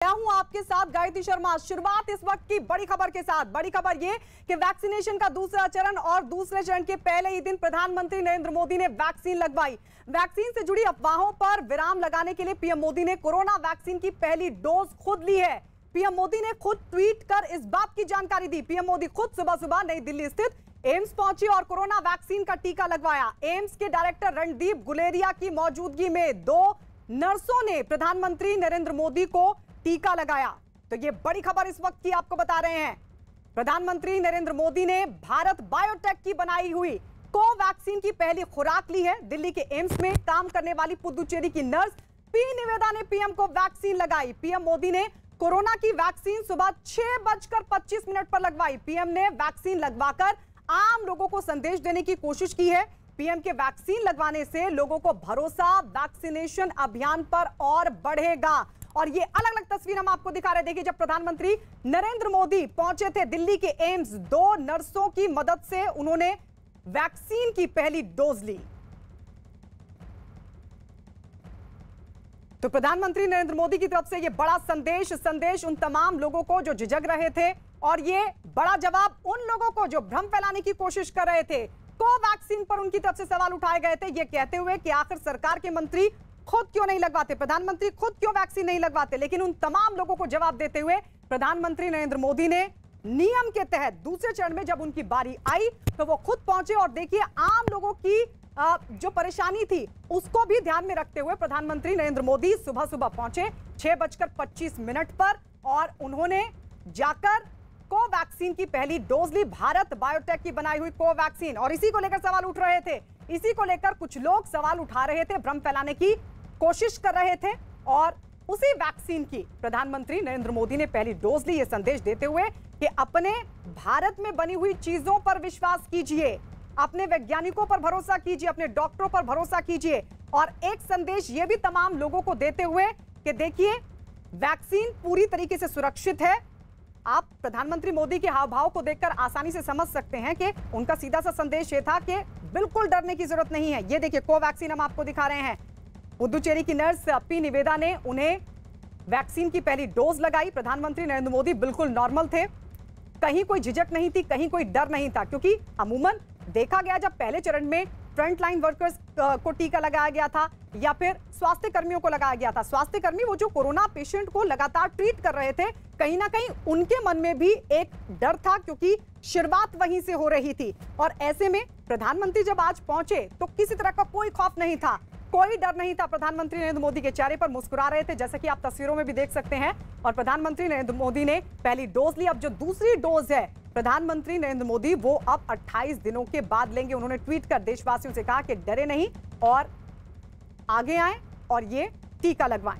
मैं हूं आपके साथ गायत्री शर्मा। शुरुआत इस वक्त की बड़ी खबर के साथ। बड़ी खबर यह कि वैक्सीनेशन का दूसरा चरण और दूसरे चरण के पहले ही दिन प्रधानमंत्री नरेंद्र मोदी ने वैक्सीन लगवाई। वैक्सीन से जुड़ी अफवाहों पर विराम लगाने के लिए पीएम मोदी ने कोरोना वैक्सीन की पहली डोज खुद ली है। पीएम मोदी ने खुद ट्वीट कर इस बात की जानकारी दी। पीएम मोदी खुद सुबह सुबह नई दिल्ली स्थित एम्स पहुंचे और कोरोना वैक्सीन का टीका लगवाया। एम्स के डायरेक्टर रणदीप गुलेरिया की मौजूदगी में 2 नर्सों ने प्रधानमंत्री नरेंद्र मोदी को टीका लगाया। तो ये बड़ी खबर इस वक्त की आपको बता रहे हैं। प्रधानमंत्री नरेंद्र मोदी ने भारत बायोटेक की बनाई हुई कोवैक्सीन की पहली खुराक ली है। दिल्ली के एम्स में काम करने वाली पुदुचेरी की नर्स पी निवेदा ने पीएम को वैक्सीन लगाई। पीएम मोदी ने कोरोना की वैक्सीन सुबह 6:25 पर लगवाई। पीएम ने वैक्सीन लगवाकर आम लोगों को संदेश देने की कोशिश की है। पीएम के वैक्सीन लगवाने से लोगों को भरोसा वैक्सीनेशन अभियान पर और बढ़ेगा। और ये अलग अलग तस्वीर हम आपको दिखा रहे। देखिए, जब प्रधानमंत्री नरेंद्र मोदी पहुंचे थे दिल्ली के एम्स, 2 नर्सों की मदद से उन्होंने वैक्सीन की पहली डोज ली। तो प्रधानमंत्री नरेंद्र मोदी की तरफ से ये बड़ा संदेश उन तमाम लोगों को जो झिझक रहे थे, और ये बड़ा जवाब उन लोगों को जो भ्रम फैलाने की कोशिश कर रहे थे। कोवैक्सीन पर उनकी तरफ से सवाल उठाए गए थे, ये कहते हुए कि आखिर सरकार के मंत्री खुद क्यों नहीं लगवाते, प्रधानमंत्री खुद क्यों वैक्सीन नहीं लगवाते। लेकिन उन तमाम लोगों को जवाब देते हुए प्रधानमंत्री नरेंद्र मोदी ने नियम के तहत दूसरे चरण में जब उनकी बारी आई तो वो खुद पहुंचे। और देखिए, आम लोगों की जो परेशानी थी उसको भी ध्यान में रखते हुए प्रधानमंत्री नरेंद्र मोदी सुबह सुबह पहुंचे 6:25 पर, और उन्होंने जाकर कोवैक्सीन की पहली डोज ली, भारत बायोटेक की बनाई हुई कोवैक्सीन। और इसी को लेकर सवाल उठ रहे थे, इसी को लेकर कुछ लोग सवाल उठा रहे थे, भ्रम फैलाने की कोशिश कर रहे थे। और उसी वैक्सीन की प्रधानमंत्री नरेंद्र मोदी ने पहली डोज ली, यह संदेश देते हुए कि अपने भारत में बनी हुई चीजों पर विश्वास कीजिए, अपने वैज्ञानिकों पर भरोसा कीजिए, अपने डॉक्टरों पर भरोसा कीजिए। और एक संदेश यह भी तमाम लोगों को देते हुए कि देखिए, वैक्सीन पूरी तरीके से सुरक्षित है। आप प्रधानमंत्री मोदी के हाव भाव को देखकर आसानी से समझ सकते हैं कि उनका सीधा सा संदेश ये था कि बिल्कुल डरने की जरूरत नहीं है। ये देखिए, कोवैक्सीन हम आपको दिखा रहे हैं। पुदुचेरी की नर्स पी निवेदा ने उन्हें वैक्सीन की पहली डोज लगाई। प्रधानमंत्री नरेंद्र मोदी बिल्कुल नॉर्मल थे, कहीं कोई झिझक नहीं थी, कहीं कोई डर नहीं था। क्योंकि अमूमन देखा गया, जब पहले चरण में फ्रंटलाइन वर्कर्स को टीका लगाया गया था या फिर स्वास्थ्य कर्मियों को लगाया गया था, स्वास्थ्य कर्मी वो जो कोरोना पेशेंट को लगातार ट्रीट कर रहे थे, कहीं ना कहीं उनके मन में भी एक डर था, क्योंकि शुरुआत वहीं से हो रही थी। और ऐसे में प्रधानमंत्री जब आज पहुंचे तो किसी तरह का कोई खौफ नहीं था, कोई डर नहीं था। प्रधानमंत्री नरेंद्र मोदी के चेहरे पर मुस्कुरा रहे थे, जैसा कि आप तस्वीरों में भी देख सकते हैं। और प्रधानमंत्री नरेंद्र मोदी ने पहली डोज ली। अब जो दूसरी डोज है, प्रधानमंत्री नरेंद्र मोदी वो अब 28 दिनों के बाद लेंगे। उन्होंने ट्वीट कर देशवासियों से कहा कि डरे नहीं और आगे आएं और ये टीका लगवाएं।